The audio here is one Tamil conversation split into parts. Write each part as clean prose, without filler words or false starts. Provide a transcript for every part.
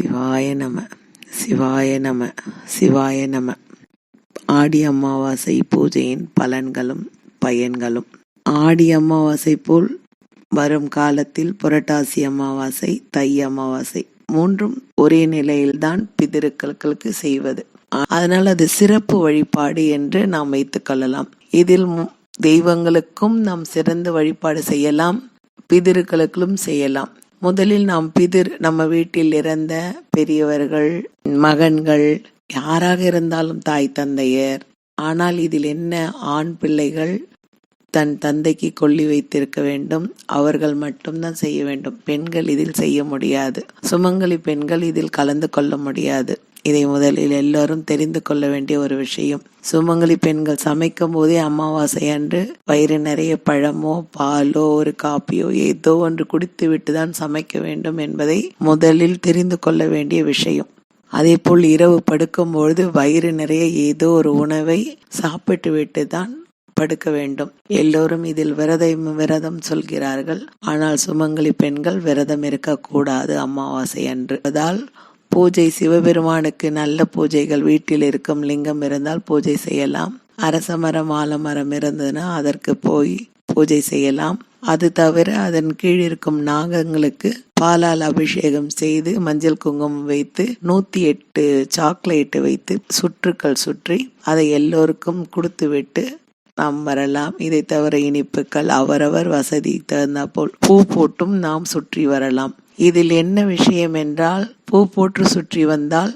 சிவாய நம சிவாய நம சிவாய நம. ஆடி அமாவாசை பூஜையின் பலன்களும் பயன்களும். ஆடி அமாவாசை போல் வரும் காலத்தில் புரட்டாசி அமாவாசை, தை அமாவாசை மூன்றும் ஒரே நிலையில்தான் பிதிருக்களுக்கு செய்வது. அதனால் அது சிறப்பு வழிபாடு என்று நாம் வைத்துக் கொள்ளலாம். இதில் தெய்வங்களுக்கும் நாம் சிறந்த வழிபாடு செய்யலாம், பிதிருக்களுக்கும் செய்யலாம். முதலில் நாம் நம்ம வீட்டில் இறந்த பெரியவர்கள், மகன்கள், யாராக இருந்தாலும் தாய் தந்தையர். ஆனால் இதில் என்ன, ஆண் பிள்ளைகள் தன் தந்தைக்கு கொல்லி வைத்திருக்க வேண்டும், அவர்கள் மட்டும்தான் செய்ய வேண்டும். பெண்கள் இதில் செய்ய முடியாது. சுமங்கலி பெண்கள் இதில் கலந்து கொள்ள முடியாது. இதை முதலில் எல்லோரும் தெரிந்து கொள்ள வேண்டிய ஒரு விஷயம். சுமங்கலி பெண்கள் சமைக்கும் போதே அமாவாசை அன்று வயிறு நிறைய பழமோ பாலோ ஒரு காப்பியோ ஏதோ ஒன்று குடித்து விட்டுதான் சமைக்க வேண்டும் என்பதை முதலில் தெரிந்து கொள்ள வேண்டிய விஷயம். அதே போல் இரவு படுக்கும்பொழுது வயிறு நிறைய ஏதோ ஒரு உணவை சாப்பிட்டு விட்டு தான் படுக்க வேண்டும். எல்லோரும் இதில் விரதம் சொல்கிறார்கள். ஆனால் சுமங்கலி பெண்கள் விரதம் இருக்கக்கூடாது அமாவாசை அன்று. பூஜை சிவபெருமானுக்கு நல்ல பூஜைகள், வீட்டில் இருக்கும் லிங்கம் இருந்தால் பூஜை செய்யலாம். அரச மரம், ஆலமரம் இருந்ததுன்னா அதற்கு போய் பூஜை செய்யலாம். அது தவிர அதன் கீழ் இருக்கும் நாகங்களுக்கு பாலால் அபிஷேகம் செய்து மஞ்சள் குங்குமம் வைத்து 108 சாக்லேட் வைத்து சுற்றுக்கள் சுற்றி அதை எல்லோருக்கும் கொடுத்து விட்டு நாம் வரலாம். இதை தவிர இனிப்புகள் அவரவர் வசதி தகுந்த போல் பூ போட்டும் நாம் சுற்றி வரலாம். இதில் என்ன விஷயம் என்றால், பூ போட்டு சுற்றி வந்தால்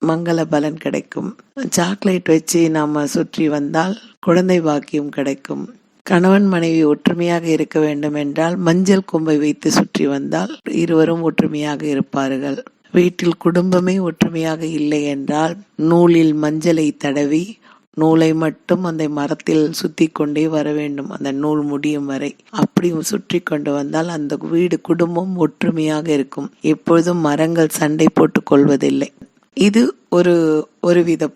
மங்கள பலன் கிடைக்கும். சாக்லேட் வச்சு நாம சுற்றி வந்தால் குழந்தை பாக்கியம் கிடைக்கும். கணவன் மனைவி ஒற்றுமையாக இருக்க வேண்டும் என்றால் மஞ்சள் கொம்பை வைத்து சுற்றி வந்தால் இருவரும் ஒற்றுமையாக இருப்பார்கள். வீட்டில் குடும்பமே ஒற்றுமையாக இல்லை என்றால் நூலில் மஞ்சளை தடவி நூலை மட்டும் அந்த மரத்தில் சுத்தி கொண்டே வர வேண்டும், அந்த நூல் முடியும் வரை. அப்படி சுற்றி கொண்டு வந்தால் அந்த வீடு குடும்பம் ஒற்றுமையாக இருக்கும். எப்பொழுதும் மரங்கள் சண்டை போட்டுக் கொள்வதில்லை. இது ஒரு வித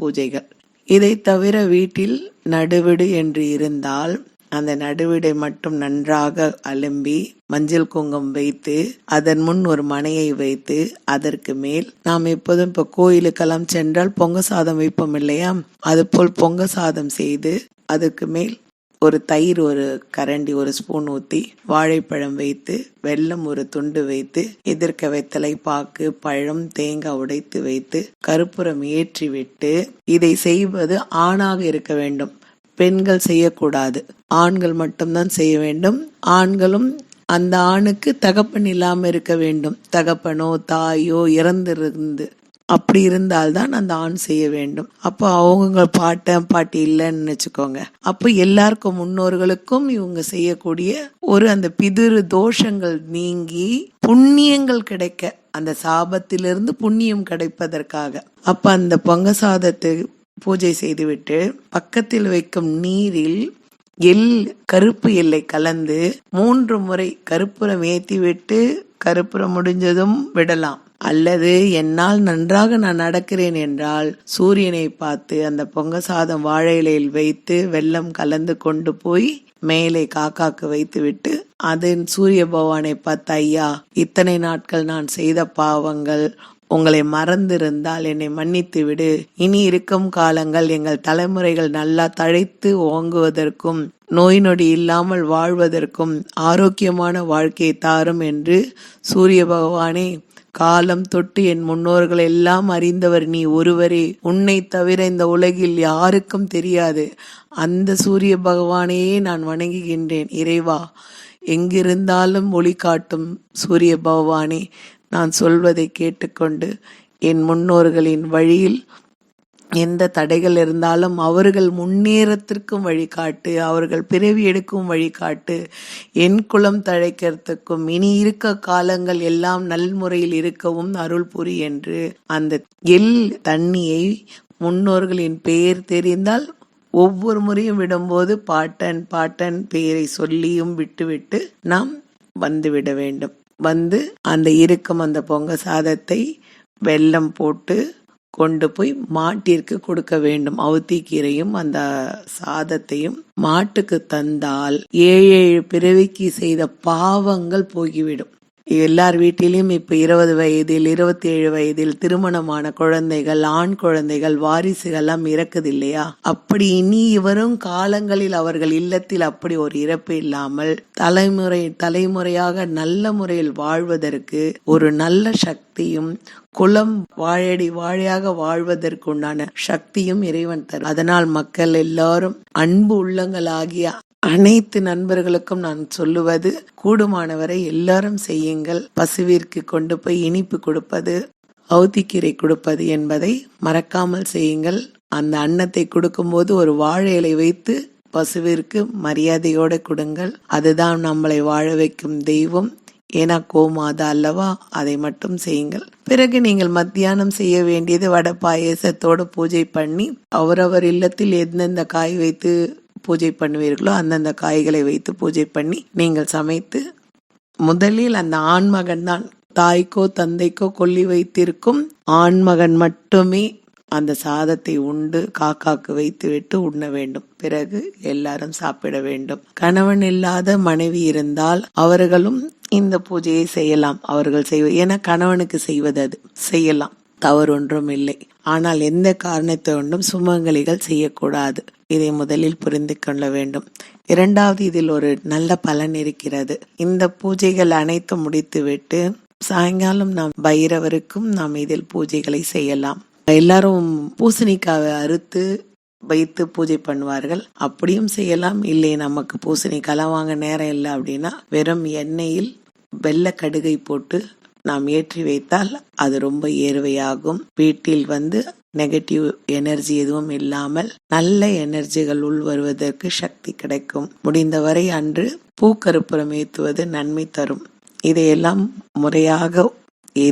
பூஜைகள். இதை தவிர வீட்டில் நடுவிடு என்று இருந்தால் அந்த நடுவிடை மட்டும் நன்றாக அலம்பி மஞ்சள் குங்குமம் வைத்து அதன் முன் ஒரு மனையை வைத்து அதற்கு மேல் நாம் எப்போதும் இப்ப கோயிலுக்கெல்லாம் சென்றால் பொங்க சாதம் வைப்போம் இல்லையா, அது போல் பொங்க சாதம் செய்து அதற்கு மேல் ஒரு தயிர் ஒரு கரண்டி ஒரு ஸ்பூன் ஊற்றி வாழைப்பழம் வைத்து வெல்லம் ஒரு துண்டு வைத்து எதிர்க்க வெத்தலை பாக்கு பழம் தேங்காய் உடைத்து வைத்து கற்பூரம் ஏற்றி விட்டு, இதை செய்வது ஆணாக இருக்க வேண்டும், பெண்கள் செய்யக்கூடாது. ஆண்கள் மட்டும்தான் செய்ய வேண்டும். ஆண்களும் அந்த ஆணுக்கு தகப்பன் இல்லாம இருக்க வேண்டும். தகப்பனோ தாயோ இறந்திருந்து அப்படி இருந்தால்தான் அந்த ஆண் செய்ய வேண்டும். அப்போ அவங்க பாட்டி இல்லைன்னு நினைச்சுக்கோங்க. அப்போ எல்லாருக்கும் முன்னோர்களுக்கும் இவங்க செய்யக்கூடிய அந்த பிதிரு தோஷங்கள் நீங்கி புண்ணியங்கள் கிடைக்க, அந்த சாபத்திலிருந்து புண்ணியம் கிடைப்பதற்காக. அப்ப அந்த பொங்க சாதத்தை பூஜை செய்துவிட்டு பக்கத்தில் வைக்கும் நீரில் கருப்பு எல்லை கலந்து 3 முறை கற்பூரம் ஏற்றி விட்டு கற்பூரம் முடிஞ்சதும் விடலாம். அல்லது என்னால் நன்றாக நான் நடக்கிறேன் என்றால் சூரியனை பார்த்து அந்த பொங்க சாதம் வாழை இலையில் வைத்து வெல்லம் கலந்து கொண்டு போய் மேலே காக்காக்கு வைத்து விட்டு அதன் சூரிய பகவானை பார்த்து, ஐயா, இத்தனை நாட்கள் நான் செய்த பாவங்கள் உங்களை மறந்திருந்தால் என்னை மன்னித்து விடு. இனி இருக்கும் காலங்கள் எங்கள் தலைமுறைகள் நல்லா தழைத்து ஓங்குவதற்கும் நோய் நொடி இல்லாமல் வாழ்வதற்கும் ஆரோக்கியமான வாழ்க்கையை தாரும் என்று சூரிய பகவானே, காலம் தொட்டு என் முன்னோர்கள் எல்லாம் அறிந்தவர் நீ ஒருவரே, உன்னை தவிர இந்த உலகில் யாருக்கும் தெரியாது. அந்த சூரிய பகவானையே நான் வணங்குகின்றேன். இறைவா, எங்கிருந்தாலும் ஒளி காட்டும் சூரிய பகவானே, நான் சொல்வதை கேட்டுக்கொண்டு என் முன்னோர்களின் வழியில் எந்த தடைகள் இருந்தாலும் அவர்கள் முன்னேறத்திற்கும் வழிகாட்டு, அவர்கள் பிறவி எடுக்கும் வழிகாட்டு, என் குலம் தழைக்கிறதுக்கும் இனி இருக்க காலங்கள் எல்லாம் நல்முறையில் இருக்கவும் அருள் புரி என்று அந்த தண்ணியை முன்னோர்களின் பெயர் தெரிந்தால் ஒவ்வொரு முறையும் விடும்போது பாட்டன் பெயரை சொல்லியும் விட்டுவிட்டு நாம் வந்துவிட வேண்டும். வந்து அந்த பொங்க சாதத்தை வெல்லம் போட்டு கொண்டு போய் மாட்டிற்கு கொடுக்க வேண்டும். அவுத்திக்கீரையும் அந்த சாதத்தையும் மாட்டுக்கு தந்தால் 7 பிறவிக்கு செய்த பாவங்கள் போய்விடும். எல்லார் வீட்டிலும் இப்ப 20 வயதில் 27 வயதில் திருமணமான குழந்தைகள், ஆண் குழந்தைகள், வாரிசுகள்லாம் இறக்குது இல்லையா? அப்படி இனி வரும் காலங்களில் அவர்கள் இல்லத்தில் அப்படி ஒரு இறப்பு இல்லாமல் தலைமுறையாக நல்ல முறையில் வாழ்வதற்கு ஒரு நல்ல சக்தியும், குலம் வாழடி வாழையாக வாழ்வதற்குண்டான சக்தியும் இறைவன் தரும். அதனால் மக்கள் எல்லாரும் அன்பு உள்ளங்களாகிய அனைத்து நண்பர்களுக்கும் நான் சொல்லுவது, கூடுமானவரை எல்லாரும் செய்யுங்கள். பசுவிற்கு கொண்டு போய் இனிப்பு கொடுப்பது, அவுத்திக்கீரை கொடுப்பது என்பதை மறக்காமல் செய்யுங்கள். அந்த அன்னத்தை கொடுக்கும்போது ஒரு வாழை இலை வைத்து பசுவிற்கு மரியாதையோடு கொடுங்கள். அதுதான் நம்மளை வாழ வைக்கும் தெய்வம். ஏன்னா கோமாதா அல்லவா, அதை மட்டும் செய்யுங்கள். பிறகு நீங்கள் மத்தியானம் செய்ய வேண்டியது வடை பாயசத்தோடு பூஜை பண்ணி, அவரவர் இல்லத்தில் எந்தெந்த காய் வைத்து பூஜை பண்ணுவீர்களோ அந்தந்த காய்களை வைத்து பூஜை பண்ணி நீங்கள் சமைத்து, முதலில் அந்த ஆண்மகன் தான், தாய்க்கோ தந்தைக்கோ கொல்லி வைத்திருக்கும் ஆண்மகன் மட்டுமே அந்த சாதத்தை உண்டு காக்காக்கு வைத்து விட்டு உண்ண வேண்டும். பிறகு எல்லாரும் சாப்பிட வேண்டும். கணவன் இல்லாத மனைவி இருந்தால் அவர்களும் இந்த பூஜையை செய்யலாம். அவர்கள் ஏன்னா கணவனுக்கு செய்வது அது செய்யலாம், தவறு ஒன்றும் இல்லை. ஆனால் எந்த காரணத்தை ஒன்றும் சுமங்கலிகள் செய்யக்கூடாது. இதை முதலில் புரிந்து கொள்ள வேண்டும். இரண்டாவது, இதில் ஒரு நல்ல பலன் இருக்கிறது. இந்த பூஜைகள் அனைத்தும் முடித்துவிட்டு சாயங்காலம் நாம் பைரவருக்கும் நாம் இதில் பூஜைகளை செய்யலாம். எல்லாரும் பூசணிக்காவை அறுத்து வைத்து பூஜை பண்ணுவார்கள். அப்படியும் செய்யலாம். இல்லை நமக்கு பூசணிக்காலாம் வாங்க நேரம் இல்லை அப்படின்னா வெறும் எண்ணெயில் வெள்ளை கடுகை போட்டு நாம் ஏற்றி வைத்தால் அது ரொம்ப ஏர்வையாகும். வீட்டில் நெகட்டிவ் எனர்ஜி எதுவும் இல்லாமல் நல்ல எனர்ஜிகள் உள் வருவதற்கு சக்தி கிடைக்கும். முடிந்தவரை அன்று பூக்கருப்புறம் ஏற்றுவது நன்மை தரும். இதையெல்லாம் முறையாக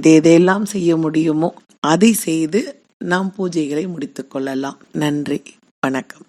எதெல்லாம் செய்ய முடியுமோ அதை செய்து நாம் பூஜைகளை முடித்துக் கொள்ளலாம். நன்றி, வணக்கம்.